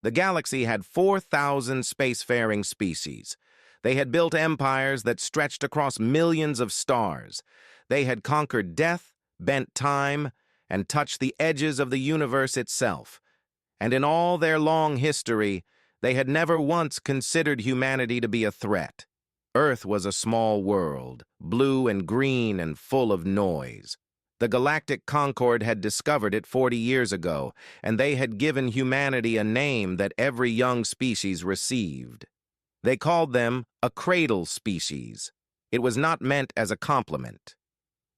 The galaxy had 4,000 spacefaring species. They had built empires that stretched across millions of stars. They had conquered death, bent time, and touched the edges of the universe itself. And in all their long history, they had never once considered humanity to be a threat. Earth was a small world, blue and green and full of noise. The Galactic Concord had discovered it 40 years ago, and they had given humanity a name that every young species received. They called them a cradle species. It was not meant as a compliment.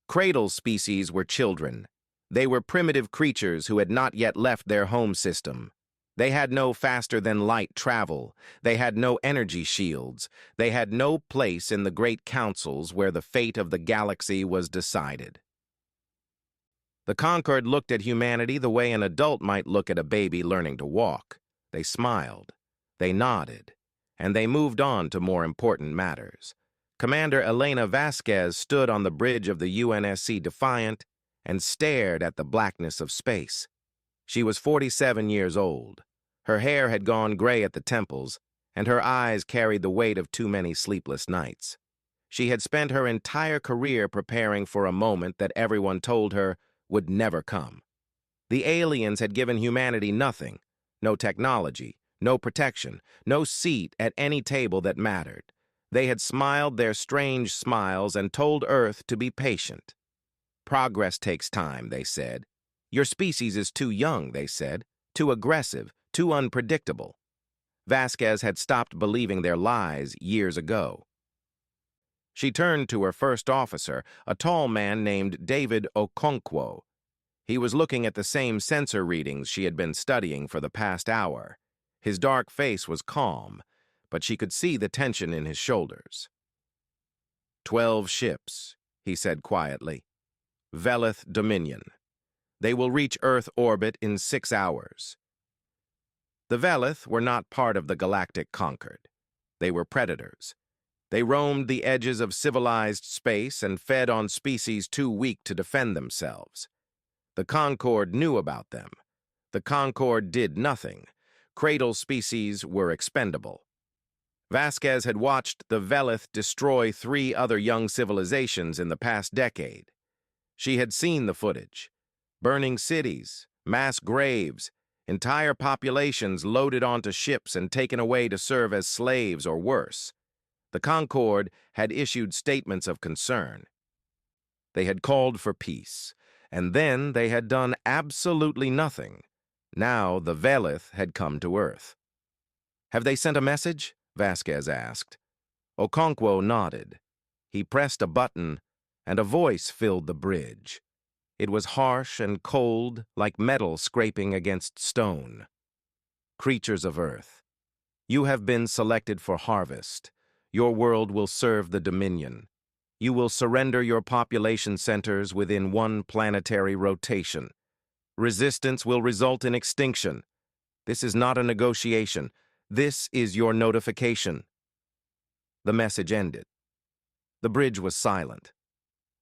Cradle species were children. They were primitive creatures who had not yet left their home system. They had no faster-than-light travel. They had no energy shields. They had no place in the great councils where the fate of the galaxy was decided. The Concord looked at humanity the way an adult might look at a baby learning to walk. They smiled. They nodded. And they moved on to more important matters. Commander Elena Vasquez stood on the bridge of the UNSC Defiant and stared at the blackness of space. She was 47 years old. Her hair had gone gray at the temples, and her eyes carried the weight of too many sleepless nights. She had spent her entire career preparing for a moment that everyone told her would never come. The aliens had given humanity nothing, no technology, no protection, no seat at any table that mattered. They had smiled their strange smiles and told Earth to be patient. Progress takes time, they said. Your species is too young, they said, too aggressive, too unpredictable. Vasquez had stopped believing their lies years ago. She turned to her first officer, a tall man named David Okonkwo. He was looking at the same sensor readings she had been studying for the past hour. His dark face was calm, but she could see the tension in his shoulders. 12 ships, he said quietly. Velith Dominion. They will reach Earth orbit in 6 hours. The Velith were not part of the Galactic Concord. They were predators. They roamed the edges of civilized space and fed on species too weak to defend themselves. The Concord knew about them. The Concord did nothing. Cradle species were expendable. Vasquez had watched the Velith destroy 3 other young civilizations in the past decade. She had seen the footage. Burning cities, mass graves, entire populations loaded onto ships and taken away to serve as slaves or worse. The Concord had issued statements of concern. They had called for peace, and then they had done absolutely nothing. Now the Velith had come to Earth. Have they sent a message? Vasquez asked. Okonkwo nodded. He pressed a button, and a voice filled the bridge. It was harsh and cold, like metal scraping against stone. Creatures of Earth, you have been selected for harvest. Your world will serve the Dominion. You will surrender your population centers within 1 planetary rotation. Resistance will result in extinction. This is not a negotiation. This is your notification. The message ended. The bridge was silent.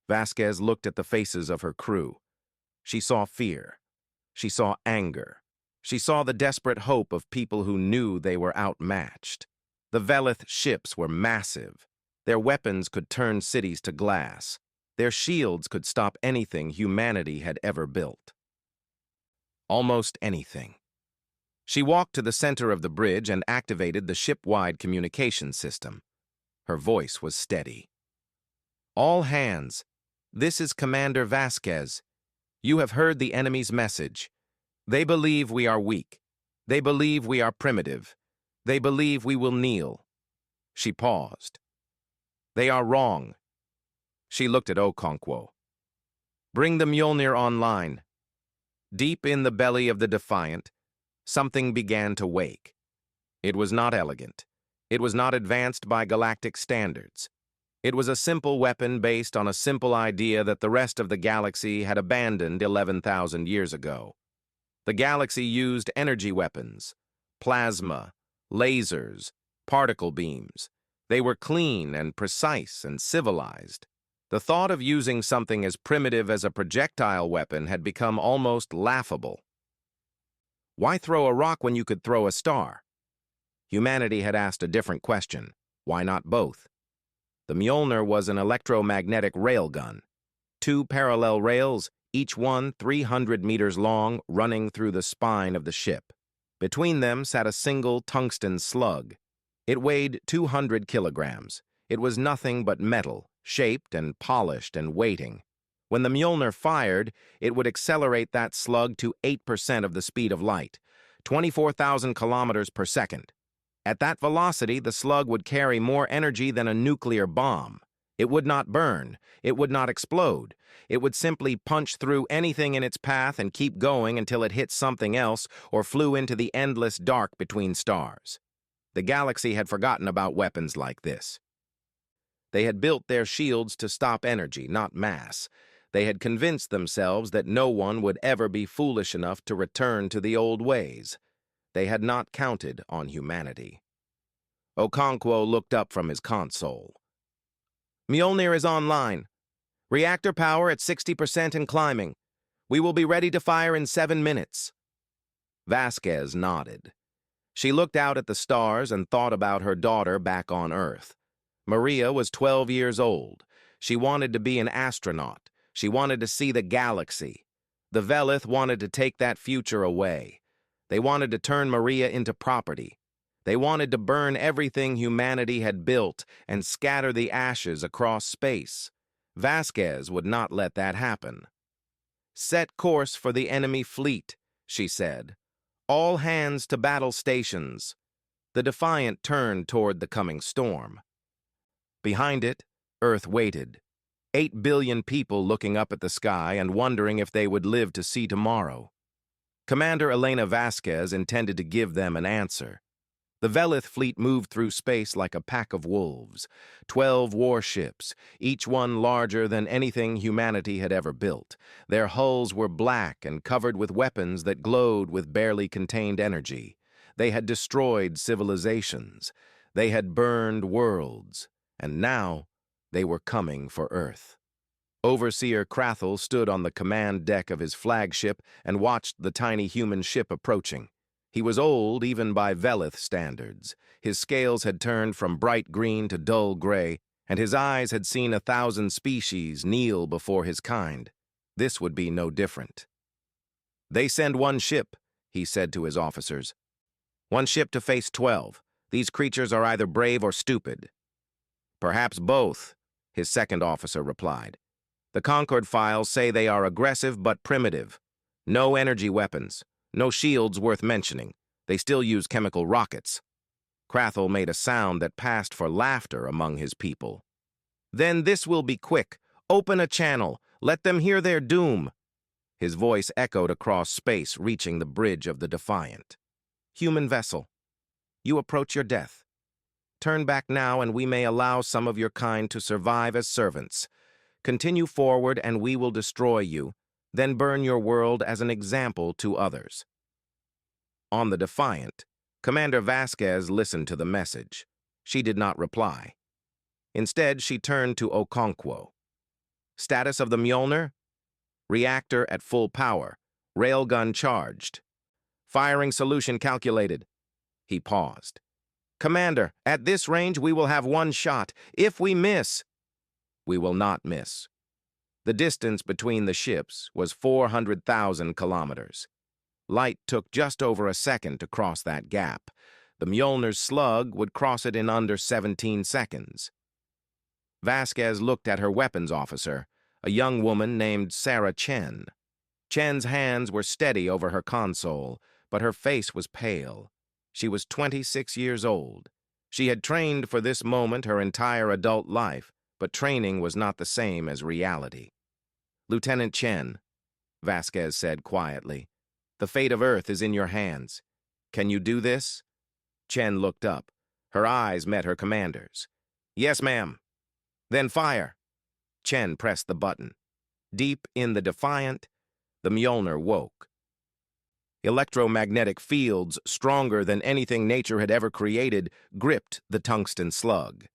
Vasquez looked at the faces of her crew. She saw fear. She saw anger. She saw the desperate hope of people who knew they were outmatched. The Velith ships were massive. Their weapons could turn cities to glass. Their shields could stop anything humanity had ever built. Almost anything. She walked to the center of the bridge and activated the ship-wide communication system. Her voice was steady. All hands. This is Commander Vasquez. You have heard the enemy's message. They believe we are weak. They believe we are primitive. They believe we will kneel. She paused. They are wrong. She looked at Okonkwo. Bring the Mjolnir online. Deep in the belly of the Defiant, something began to wake. It was not elegant. It was not advanced by galactic standards. It was a simple weapon based on a simple idea that the rest of the galaxy had abandoned 11,000 years ago. The galaxy used energy weapons, plasma, lasers, particle beams. They were clean and precise and civilized. The thought of using something as primitive as a projectile weapon had become almost laughable. Why throw a rock when you could throw a star? Humanity had asked a different question. Why not both? The Mjolnir was an electromagnetic railgun. Two parallel rails, each one 300 meters long, running through the spine of the ship. Between them sat a single tungsten slug. It weighed 200 kilograms. It was nothing but metal, shaped and polished and waiting. When the Mjolnir fired, it would accelerate that slug to 8% of the speed of light, 24,000 kilometers per second. At that velocity, the slug would carry more energy than a nuclear bomb. It would not burn. It would not explode. It would simply punch through anything in its path and keep going until it hit something else or flew into the endless dark between stars. The galaxy had forgotten about weapons like this. They had built their shields to stop energy, not mass. They had convinced themselves that no one would ever be foolish enough to return to the old ways. They had not counted on humanity. Okonkwo looked up from his console. Mjolnir is online. Reactor power at 60% and climbing. We will be ready to fire in 7 minutes. Vasquez nodded. She looked out at the stars and thought about her daughter back on Earth. Maria was 12 years old. She wanted to be an astronaut. She wanted to see the galaxy. The Velith wanted to take that future away. They wanted to turn Maria into property. They wanted to burn everything humanity had built and scatter the ashes across space. Vasquez would not let that happen. "Set course for the enemy fleet," she said. "All hands to battle stations." The Defiant turned toward the coming storm. Behind it, Earth waited. 8 billion people looking up at the sky and wondering if they would live to see tomorrow. Commander Elena Vasquez intended to give them an answer. The Velith fleet moved through space like a pack of wolves, 12 warships, each one larger than anything humanity had ever built. Their hulls were black and covered with weapons that glowed with barely contained energy. They had destroyed civilizations. They had burned worlds. And now they were coming for Earth. Overseer Krathel stood on the command deck of his flagship and watched the tiny human ship approaching. He was old even by Velith standards. His scales had turned from bright green to dull gray, and his eyes had seen 1,000 species kneel before his kind. This would be no different. "They send one ship," he said to his officers. "One ship to face 12. These creatures are either brave or stupid." "Perhaps both," his second officer replied. "The Concord files say they are aggressive but primitive. No energy weapons. No shields worth mentioning. They still use chemical rockets." Krathel made a sound that passed for laughter among his people. "Then this will be quick. Open a channel. Let them hear their doom." His voice echoed across space, reaching the bridge of the Defiant. "Human vessel, you approach your death. Turn back now and we may allow some of your kind to survive as servants. Continue forward and we will destroy you, then burn your world as an example to others." On the Defiant, Commander Vasquez listened to the message. She did not reply. Instead, she turned to Okonkwo. "Status of the Mjolnir? Reactor at full power. Railgun charged. Firing solution calculated." He paused. "Commander, at this range we will have one shot. If we miss..." "We will not miss." The distance between the ships was 400,000 kilometers. Light took just over a second to cross that gap. The Mjolnir's slug would cross it in under 17 seconds. Vasquez looked at her weapons officer, a young woman named Sarah Chen. Chen's hands were steady over her console, but her face was pale. She was 26 years old. She had trained for this moment her entire adult life, but training was not the same as reality. "Lieutenant Chen," Vasquez said quietly, "the fate of Earth is in your hands. Can you do this?" Chen looked up. Her eyes met her commander's. "Yes, ma'am." "Then fire." Chen pressed the button. Deep in the Defiant, the Mjolnir woke. Electromagnetic fields, stronger than anything nature had ever created, gripped the tungsten slug.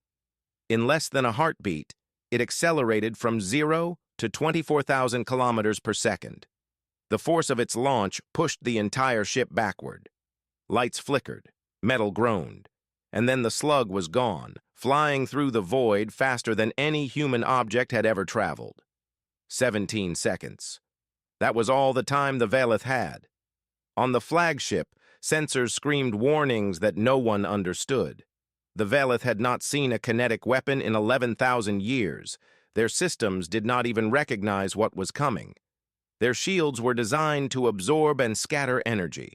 In less than a heartbeat, it accelerated from 0 to 24,000 kilometers per second. The force of its launch pushed the entire ship backward. Lights flickered, metal groaned, and then the slug was gone, flying through the void faster than any human object had ever traveled. 17 seconds. That was all the time the Velith had. On the flagship, sensors screamed warnings that no one understood. The Velith had not seen a kinetic weapon in 11,000 years. Their systems did not even recognize what was coming. Their shields were designed to absorb and scatter energy.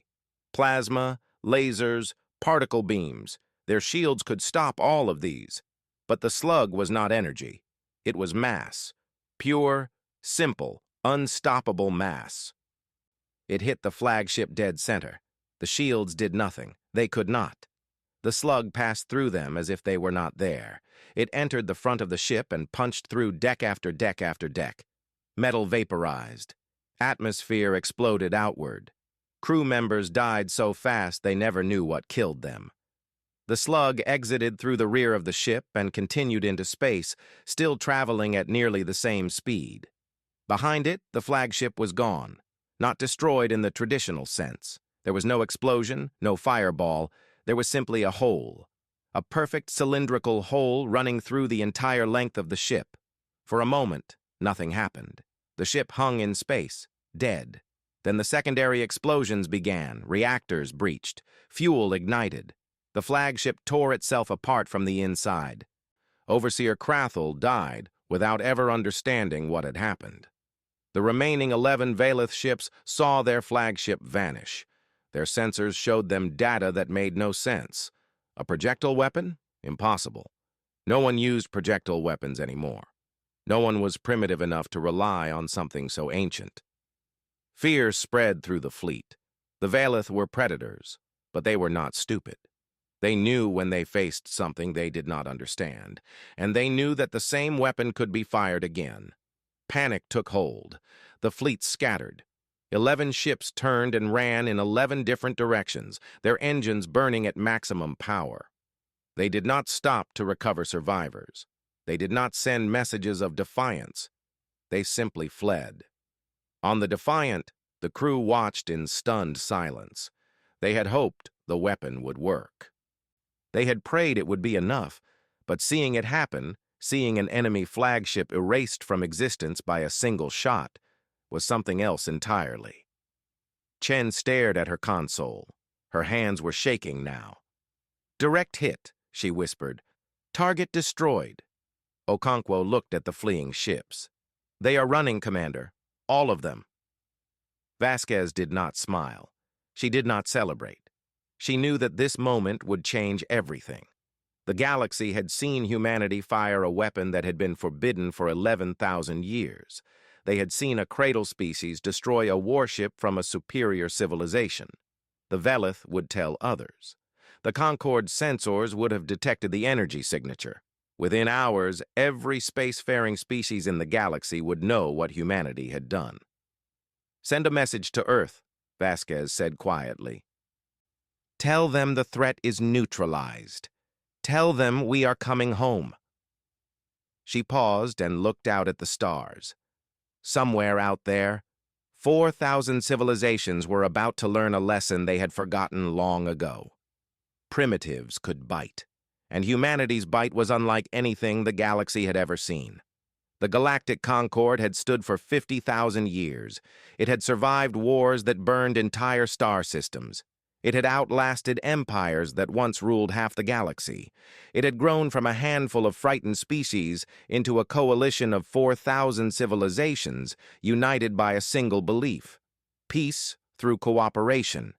Plasma, lasers, particle beams. Their shields could stop all of these. But the slug was not energy. It was mass. Pure, simple, unstoppable mass. It hit the flagship dead center. The shields did nothing. They could not. The slug passed through them as if they were not there. It entered the front of the ship and punched through deck after deck after deck. Metal vaporized. Atmosphere exploded outward. Crew members died so fast they never knew what killed them. The slug exited through the rear of the ship and continued into space, still traveling at nearly the same speed. Behind it, the flagship was gone, not destroyed in the traditional sense. There was no explosion, no fireball. There was simply a hole. A perfect cylindrical hole running through the entire length of the ship. For a moment, nothing happened. The ship hung in space, dead. Then the secondary explosions began, reactors breached, fuel ignited. The flagship tore itself apart from the inside. Overseer Krathel died without ever understanding what had happened. The remaining 11 Velith ships saw their flagship vanish. Their sensors showed them data that made no sense. A projectile weapon? Impossible. No one used projectile weapons anymore. No one was primitive enough to rely on something so ancient. Fear spread through the fleet. The Velith were predators, but they were not stupid. They knew when they faced something they did not understand, and they knew that the same weapon could be fired again. Panic took hold. The fleet scattered. 11 ships turned and ran in 11 different directions, their engines burning at maximum power. They did not stop to recover survivors. They did not send messages of defiance. They simply fled. On the Defiant, the crew watched in stunned silence. They had hoped the weapon would work. They had prayed it would be enough, but seeing it happen, seeing an enemy flagship erased from existence by a single shot, was something else entirely. Chen stared at her console. Her hands were shaking now. "Direct hit," she whispered. "Target destroyed." Okonkwo looked at the fleeing ships. "They are running, Commander. All of them." Vasquez did not smile. She did not celebrate. She knew that this moment would change everything. The galaxy had seen humanity fire a weapon that had been forbidden for 11,000 years. They had seen a cradle species destroy a warship from a superior civilization. The Velith would tell others. The Concord sensors would have detected the energy signature. Within hours, every spacefaring species in the galaxy would know what humanity had done. "Send a message to Earth," Vasquez said quietly. "Tell them the threat is neutralized. Tell them we are coming home." She paused and looked out at the stars. Somewhere out there, 4,000 civilizations were about to learn a lesson they had forgotten long ago. Primitives could bite, and humanity's bite was unlike anything the galaxy had ever seen. The Galactic Concord had stood for 50,000 years. It had survived wars that burned entire star systems. It had outlasted empires that once ruled half the galaxy. It had grown from a handful of frightened species into a coalition of 4,000 civilizations united by a single belief: peace through cooperation.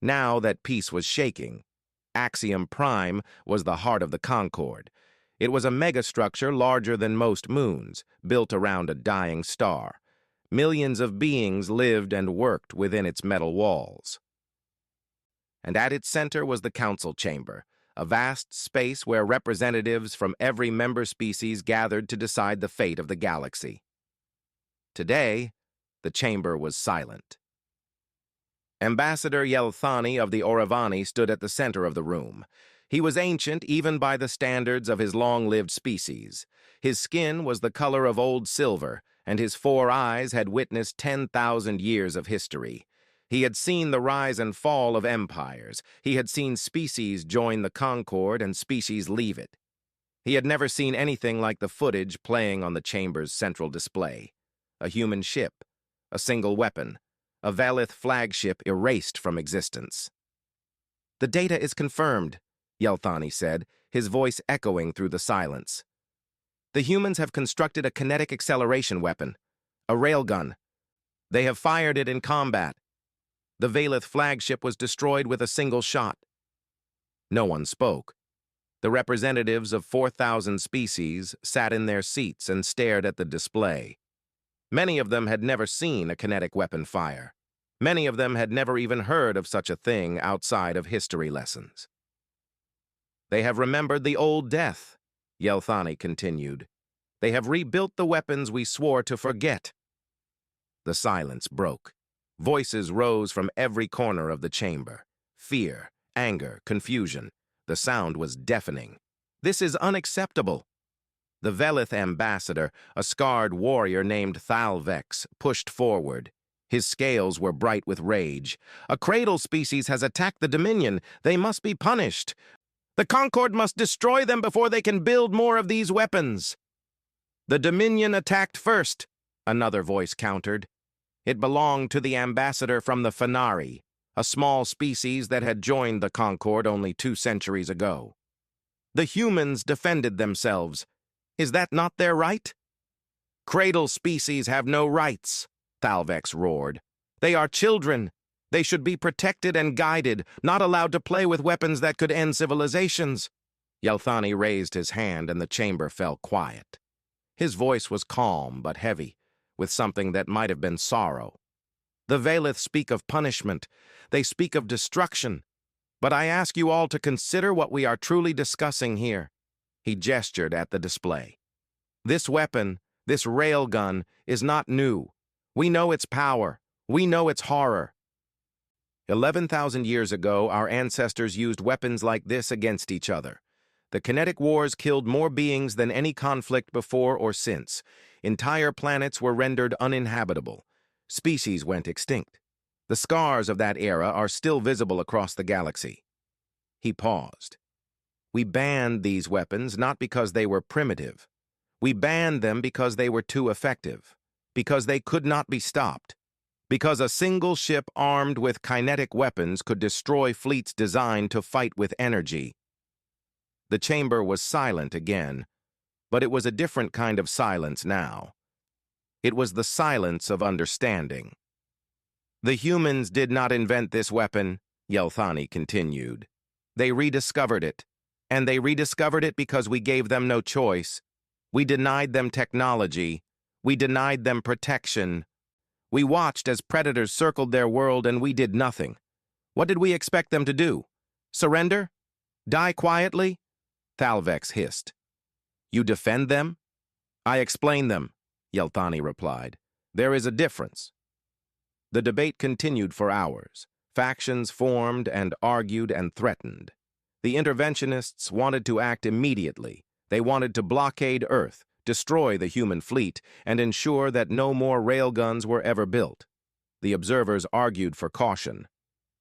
Now that peace was shaking, Axiom Prime was the heart of the Concord. It was a megastructure larger than most moons, built around a dying star. Millions of beings lived and worked within its metal walls. And at its center was the council chamber, a vast space where representatives from every member species gathered to decide the fate of the galaxy. Today, the chamber was silent. Ambassador Yelthani of the Oravani stood at the center of the room. He was ancient even by the standards of his long-lived species. His skin was the color of old silver, and his 4 eyes had witnessed 10,000 years of history. He had seen the rise and fall of empires. He had seen species join the Concord and species leave it. He had never seen anything like the footage playing on the chamber's central display. A human ship, a single weapon, a Velith flagship erased from existence. "The data is confirmed," Yelthani said, his voice echoing through the silence. "The humans have constructed a kinetic acceleration weapon, a railgun. They have fired it in combat. The Velith flagship was destroyed with a single shot." No one spoke. The representatives of 4,000 species sat in their seats and stared at the display. Many of them had never seen a kinetic weapon fire. Many of them had never even heard of such a thing outside of history lessons. "They have remembered the old death," Yelthani continued. "They have rebuilt the weapons we swore to forget." The silence broke. Voices rose from every corner of the chamber. Fear, anger, confusion. The sound was deafening. "This is unacceptable." The Velith ambassador, a scarred warrior named Thalvex, pushed forward. His scales were bright with rage. "A cradle species has attacked the Dominion. They must be punished. The Concord must destroy them before they can build more of these weapons." "The Dominion attacked first," another voice countered. It belonged to the ambassador from the Fenari, a small species that had joined the Concord only 2 centuries ago. "The humans defended themselves. Is that not their right?" "Cradle species have no rights," Thalvex roared. "They are children. They should be protected and guided, not allowed to play with weapons that could end civilizations." Yelthani raised his hand and the chamber fell quiet. His voice was calm but heavy, with something that might have been sorrow. "The Velith speak of punishment. They speak of destruction. But I ask you all to consider what we are truly discussing here." He gestured at the display. "This weapon, this railgun, is not new. We know its power. We know its horror. 11,000 years ago, our ancestors used weapons like this against each other. The kinetic wars killed more beings than any conflict before or since. Entire planets were rendered uninhabitable. Species went extinct. The scars of that era are still visible across the galaxy." He paused. "We banned these weapons not because they were primitive. We banned them because they were too effective, because they could not be stopped, because a single ship armed with kinetic weapons could destroy fleets designed to fight with energy." The chamber was silent again, but it was a different kind of silence now. It was the silence of understanding. "The humans did not invent this weapon," Yelthani continued. "They rediscovered it, and they rediscovered it because we gave them no choice. We denied them technology. We denied them protection. We watched as predators circled their world and we did nothing. What did we expect them to do? Surrender? Die quietly?" Thalvex hissed. "You defend them?" "I explain them," Yelthani replied. "There is a difference." The debate continued for hours. Factions formed and argued and threatened. The interventionists wanted to act immediately. They wanted to blockade Earth, destroy the human fleet, and ensure that no more railguns were ever built. The observers argued for caution.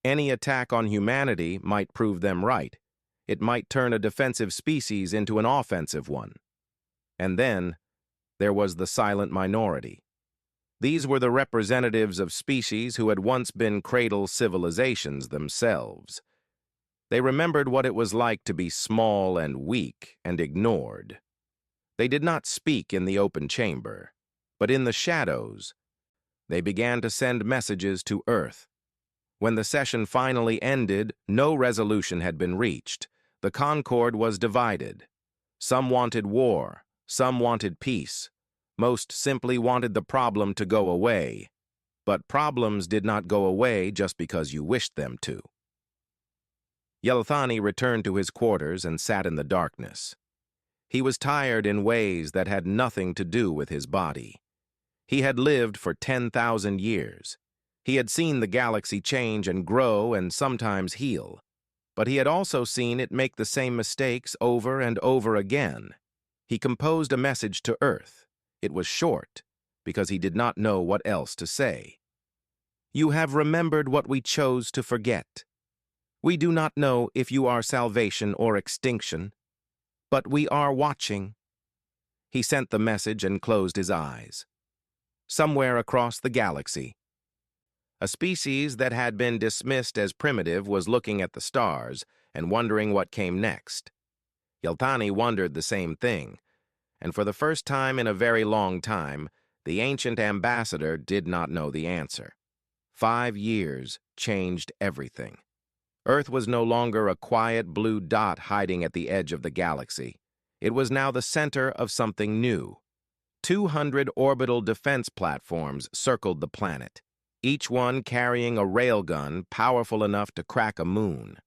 Any attack on humanity might prove them right. It might turn a defensive species into an offensive one. And then, there was the silent minority. These were the representatives of species who had once been cradle civilizations themselves. They remembered what it was like to be small and weak and ignored. They did not speak in the open chamber, but in the shadows. They began to send messages to Earth. When the session finally ended, no resolution had been reached. The Concord was divided. Some wanted war, some wanted peace. Most simply wanted the problem to go away. But problems did not go away just because you wished them to. Yelthani returned to his quarters and sat in the darkness. He was tired in ways that had nothing to do with his body. He had lived for 10,000 years. He had seen the galaxy change and grow and sometimes heal. But he had also seen it make the same mistakes over and over again. He composed a message to Earth. It was short, because he did not know what else to say. You have remembered what we chose to forget. We do not know if you are salvation or extinction, but we are watching. He sent the message and closed his eyes. Somewhere across the galaxy, a species that had been dismissed as primitive was looking at the stars and wondering what came next. Yeltani wondered the same thing, and for the first time in a very long time, the ancient ambassador did not know the answer. 5 years changed everything. Earth was no longer a quiet blue dot hiding at the edge of the galaxy. It was now the center of something new. 200 orbital defense platforms circled the planet, each one carrying a railgun powerful enough to crack a moon.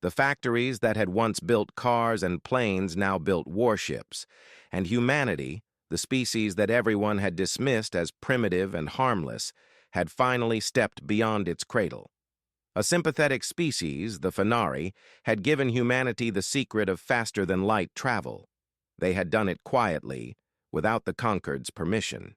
The factories that had once built cars and planes now built warships, and humanity, the species that everyone had dismissed as primitive and harmless, had finally stepped beyond its cradle. A sympathetic species, the Fenari, had given humanity the secret of faster-than-light travel. They had done it quietly, without the Conquered's permission.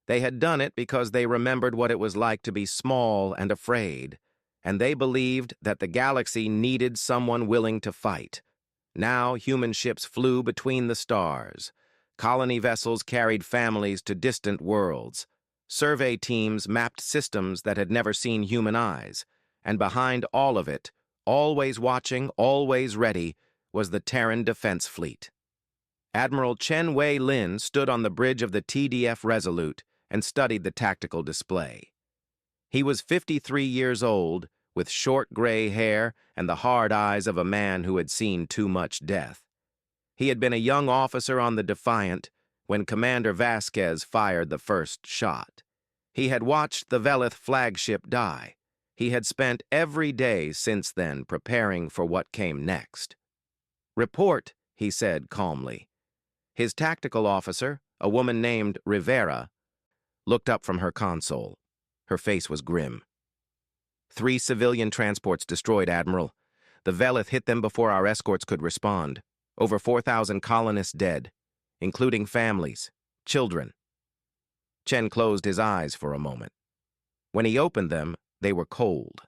They had done it because they remembered what it was like to be small and afraid, and they believed that the galaxy needed someone willing to fight. Now human ships flew between the stars. Colony vessels carried families to distant worlds. Survey teams mapped systems that had never seen human eyes, and behind all of it, always watching, always ready, was the Terran Defense Fleet. Admiral Chen Wei-Lin stood on the bridge of the TDF Resolute and studied the tactical display. He was 53 years old, with short gray hair and the hard eyes of a man who had seen too much death. He had been a young officer on the Defiant when Commander Vasquez fired the first shot. He had watched the Velith flagship die. He had spent every day since then preparing for what came next. "Report," he said calmly. His tactical officer, a woman named Rivera, looked up from her console. Her face was grim. 3 civilian transports destroyed, Admiral. The Velith hit them before our escorts could respond. Over 4,000 colonists dead, including families, children. Chen closed his eyes for a moment. When he opened them, they were cold.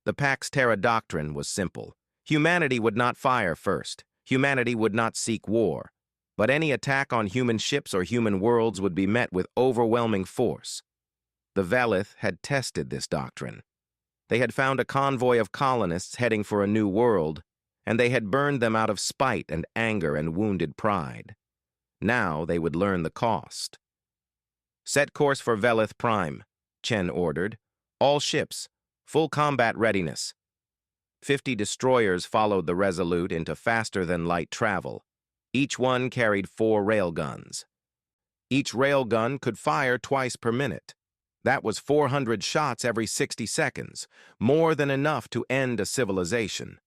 The Pax Terra doctrine was simple. Humanity would not fire first. Humanity would not seek war. But any attack on human ships or human worlds would be met with overwhelming force. The Velith had tested this doctrine. They had found a convoy of colonists heading for a new world, and they had burned them out of spite and anger and wounded pride. Now they would learn the cost. "Set course for Velith Prime," Chen ordered. "All ships, full combat readiness." 50 destroyers followed the Resolute into faster-than-light travel. Each one carried 4 railguns. Each railgun could fire twice per minute. That was 400 shots every 60 seconds, more than enough to end a civilization.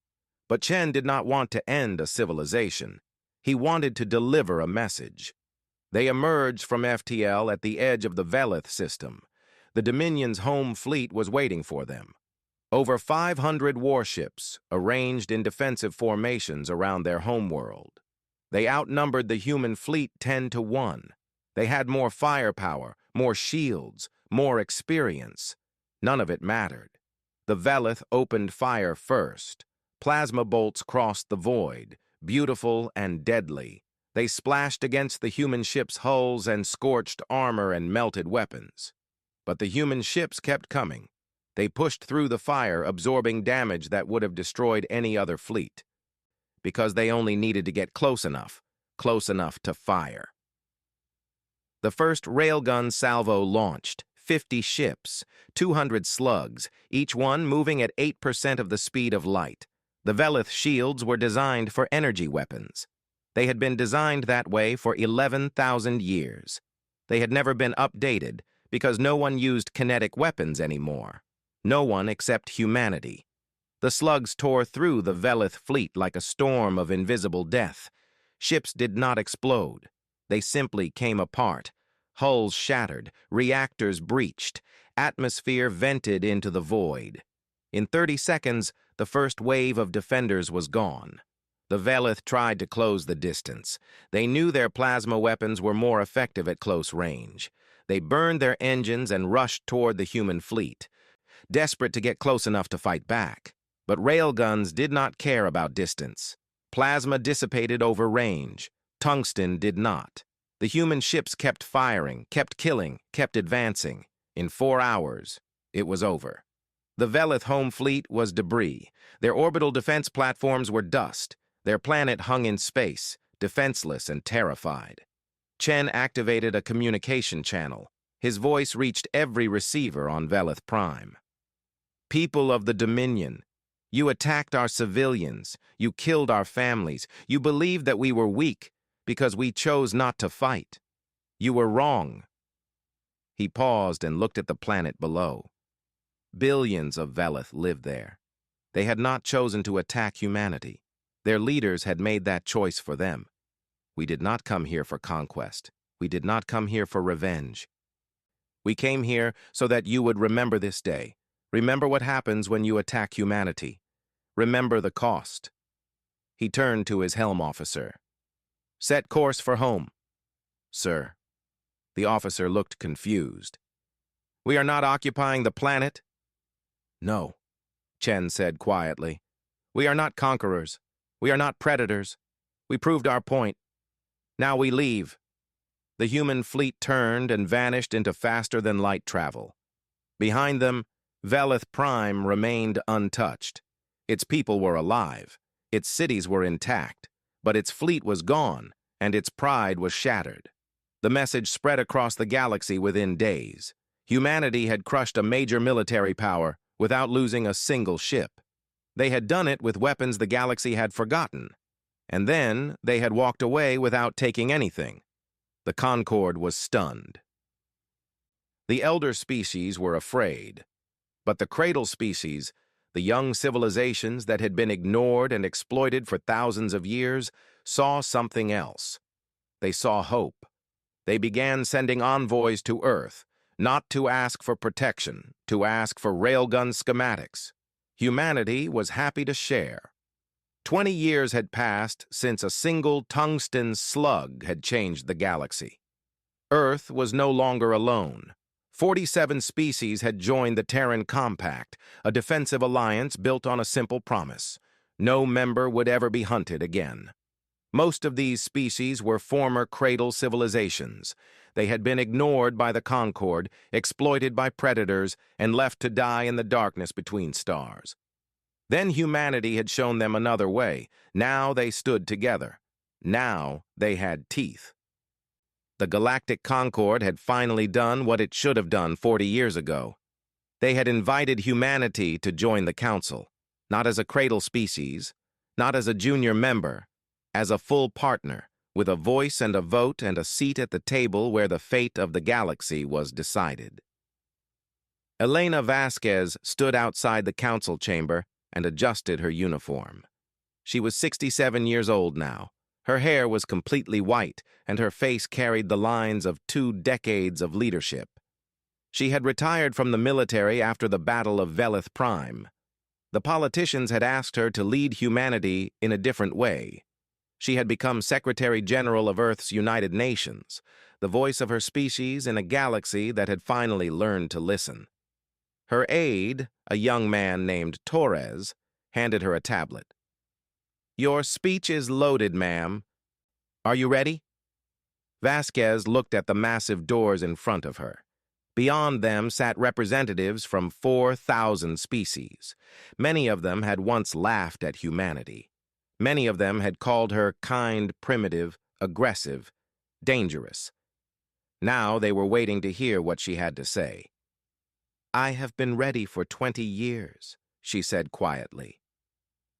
But Chen did not want to end a civilization. He wanted to deliver a message. They emerged from FTL at the edge of the Velith system. The Dominion's home fleet was waiting for them. Over 500 warships arranged in defensive formations around their homeworld. They outnumbered the human fleet 10 to 1. They had more firepower, more shields, more experience. None of it mattered. The Velith opened fire first. Plasma bolts crossed the void, beautiful and deadly. They splashed against the human ships' hulls and scorched armor and melted weapons. But the human ships kept coming. They pushed through the fire, absorbing damage that would have destroyed any other fleet. Because they only needed to get close enough to fire. The first railgun salvo launched, 50 ships, 200 slugs, each one moving at 8% of the speed of light. The Velith shields were designed for energy weapons. They had been designed that way for 11,000 years. They had never been updated because no one used kinetic weapons anymore. No one except humanity. The slugs tore through the Velith fleet like a storm of invisible death. Ships did not explode. They simply came apart. Hulls shattered, reactors breached, atmosphere vented into the void. In 30 seconds, the first wave of defenders was gone. The Velith tried to close the distance. They knew their plasma weapons were more effective at close range. They burned their engines and rushed toward the human fleet, desperate to get close enough to fight back. But railguns did not care about distance. Plasma dissipated over range. Tungsten did not. The human ships kept firing, kept killing, kept advancing. In 4 hours, it was over. The Velith home fleet was debris. Their orbital defense platforms were dust. Their planet hung in space, defenseless and terrified. Chen activated a communication channel. His voice reached every receiver on Velith Prime. People of the Dominion, you attacked our civilians. You killed our families. You believed that we were weak because we chose not to fight. You were wrong. He paused and looked at the planet below. Billions of Velith lived there. They had not chosen to attack humanity. Their leaders had made that choice for them. We did not come here for conquest. We did not come here for revenge. We came here so that you would remember this day. Remember what happens when you attack humanity. Remember the cost. He turned to his helm officer. Set course for home. Sir. The officer looked confused. We are not occupying the planet? No, Chen said quietly. We are not conquerors. We are not predators. We proved our point. Now we leave. The human fleet turned and vanished into faster-than-light travel. Behind them, Velith Prime remained untouched. Its people were alive. Its cities were intact. But its fleet was gone, and its pride was shattered. The message spread across the galaxy within days. Humanity had crushed a major military power without losing a single ship. They had done it with weapons the galaxy had forgotten. And then they had walked away without taking anything. The Concord was stunned. The elder species were afraid. But the cradle species, the young civilizations that had been ignored and exploited for thousands of years, saw something else. They saw hope. They began sending envoys to Earth, not to ask for protection, to ask for railgun schematics. Humanity was happy to share. 20 years had passed since a single tungsten slug had changed the galaxy. Earth was no longer alone. 47 species had joined the Terran Compact, a defensive alliance built on a simple promise. No member would ever be hunted again. Most of these species were former cradle civilizations. They had been ignored by the Concord, exploited by predators, and left to die in the darkness between stars. Then humanity had shown them another way. Now they stood together. Now they had teeth. The Galactic Concord had finally done what it should have done 40 years ago. They had invited humanity to join the Council, not as a cradle species, not as a junior member, as a full partner, with a voice and a vote and a seat at the table where the fate of the galaxy was decided. Elena Vasquez stood outside the council chamber and adjusted her uniform. She was 67 years old now. Her hair was completely white, and her face carried the lines of 2 decades of leadership. She had retired from the military after the Battle of Velith Prime. The politicians had asked her to lead humanity in a different way. She had become Secretary General of Earth's United Nations, the voice of her species in a galaxy that had finally learned to listen. Her aide, a young man named Torres, handed her a tablet. Your speech is loaded, ma'am. Are you ready? Vasquez looked at the massive doors in front of her. Beyond them sat representatives from 4,000 species. Many of them had once laughed at humanity. Many of them had called her kind, primitive, aggressive, dangerous. Now they were waiting to hear what she had to say. I have been ready for 20 years, she said quietly.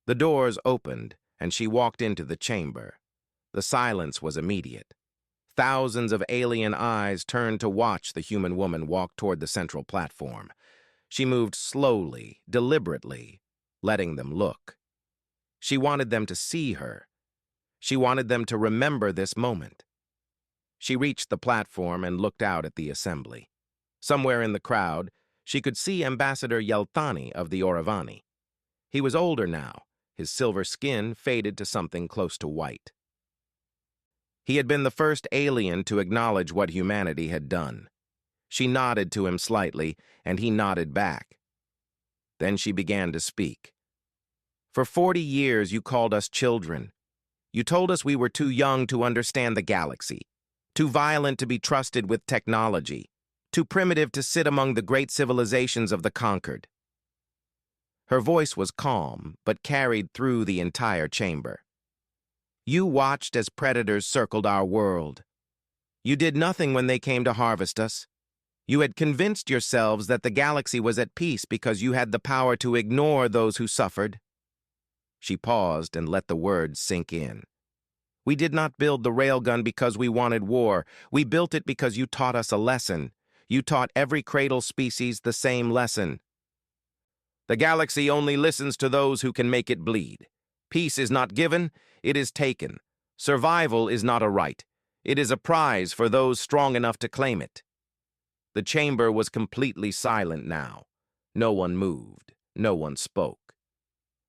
The doors opened, and she walked into the chamber. The silence was immediate. Thousands of alien eyes turned to watch the human woman walk toward the central platform. She moved slowly, deliberately, letting them look. She wanted them to see her. She wanted them to remember this moment. She reached the platform and looked out at the assembly. Somewhere in the crowd, she could see Ambassador Yelthani of the Oravani. He was older now, His silver skin faded to something close to white. He had been the first alien to acknowledge what humanity had done. She nodded to him slightly, and he nodded back. Then she began to speak. "For 40 years you called us children. You told us we were too young to understand the galaxy, too violent to be trusted with technology, too primitive to sit among the great civilizations of the conquered." Her voice was calm, but carried through the entire chamber. "You watched as predators circled our world. You did nothing when they came to harvest us. You had convinced yourselves that the galaxy was at peace because you had the power to ignore those who suffered." She paused and let the words sink in. "We did not build the railgun because we wanted war. We built it because you taught us a lesson. You taught every cradle species the same lesson. The galaxy only listens to those who can make it bleed. Peace is not given, it is taken. Survival is not a right. It is a prize for those strong enough to claim it." The chamber was completely silent now. No one moved. No one spoke.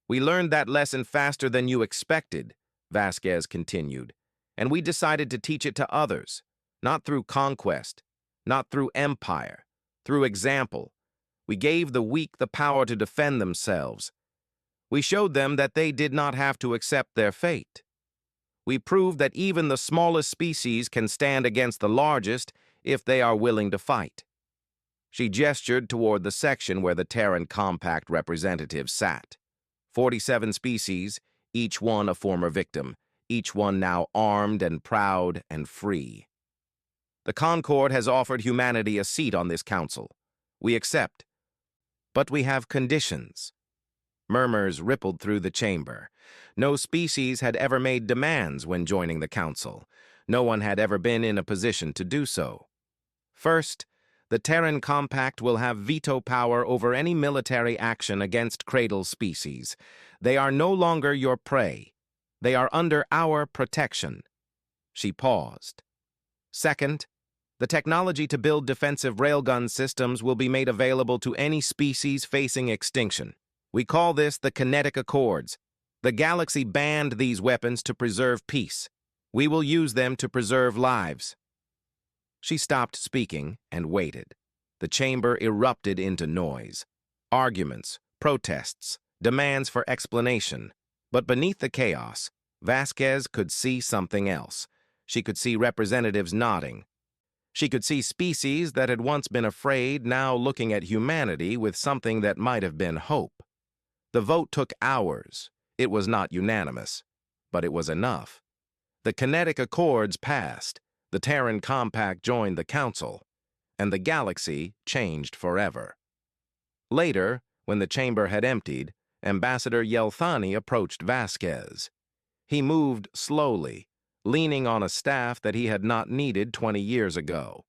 "We learned that lesson faster than you expected," Vasquez continued, "and we decided to teach it to others, not through conquest, not through empire, through example. We gave the weak the power to defend themselves. We showed them that they did not have to accept their fate. We proved that even the smallest species can stand against the largest if they are willing to fight." She gestured toward the section where the Terran Compact representatives sat. 47 species, each one a former victim, each one now armed and proud and free. "The Concord has offered humanity a seat on this council. We accept. But we have conditions." Murmurs rippled through the chamber. No species had ever made demands when joining the council. No one had ever been in a position to do so. "First, the Terran Compact will have veto power over any military action against cradle species. They are no longer your prey. They are under our protection." She paused. "Second, the technology to build defensive railgun systems will be made available to any species facing extinction. We call this the Kinetic Accords. The galaxy banned these weapons to preserve peace. We will use them to preserve lives." She stopped speaking and waited. The chamber erupted into noise. Arguments, protests, demands for explanation. But beneath the chaos, Vasquez could see something else. She could see representatives nodding. She could see species that had once been afraid now looking at humanity with something that might have been hope. The vote took hours. It was not unanimous, but it was enough. The Kinetic Accords passed. The Terran Compact joined the Council, and the galaxy changed forever. Later, when the chamber had emptied, Ambassador Yelthani approached Vasquez. He moved slowly, leaning on a staff that he had not needed 20 years ago.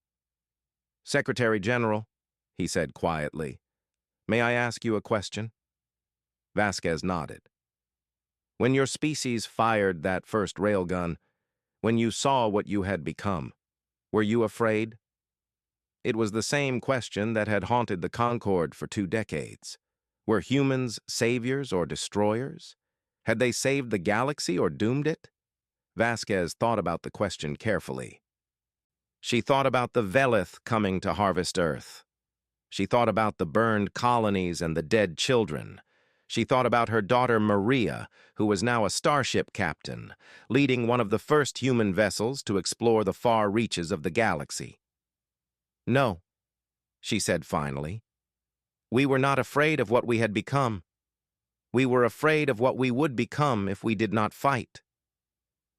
"Secretary General," he said quietly, "may I ask you a question?" Vasquez nodded. "When your species fired that first railgun, when you saw what you had become, were you afraid?" It was the same question that had haunted the Concord for 2 decades. Were humans saviors or destroyers? Had they saved the galaxy or doomed it? Vasquez thought about the question carefully. She thought about the Velith coming to harvest Earth. She thought about the burned colonies and the dead children. She thought about her daughter Maria, who was now a starship captain, leading one of the first human vessels to explore the far reaches of the galaxy. "No," she said finally. "We were not afraid of what we had become. We were afraid of what we would become if we did not fight."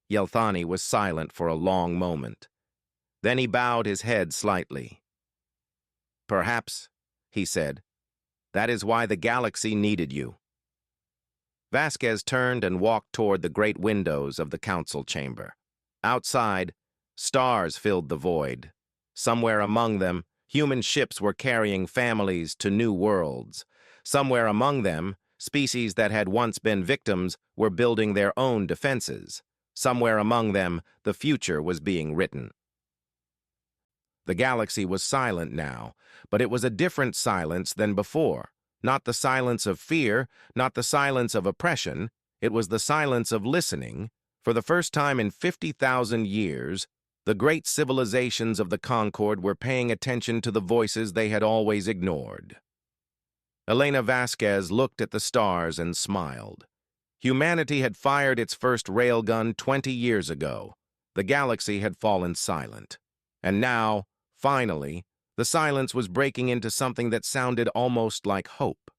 Yelthani was silent for a long moment. Then he bowed his head slightly. "Perhaps," he said, "that is why the galaxy needed you." Vasquez turned and walked toward the great windows of the council chamber. Outside, stars filled the void. Somewhere among them, human ships were carrying families to new worlds. Somewhere among them, species that had once been victims were building their own defenses. Somewhere among them, the future was being written. The galaxy was silent now, but it was a different silence than before. Not the silence of fear, not the silence of oppression. It was the silence of listening. For the first time in 50,000 years, the great civilizations of the Concord were paying attention to the voices they had always ignored. Elena Vasquez looked at the stars and smiled. Humanity had fired its first railgun 20 years ago. The galaxy had fallen silent. And now, finally, the silence was breaking into something that sounded almost like hope.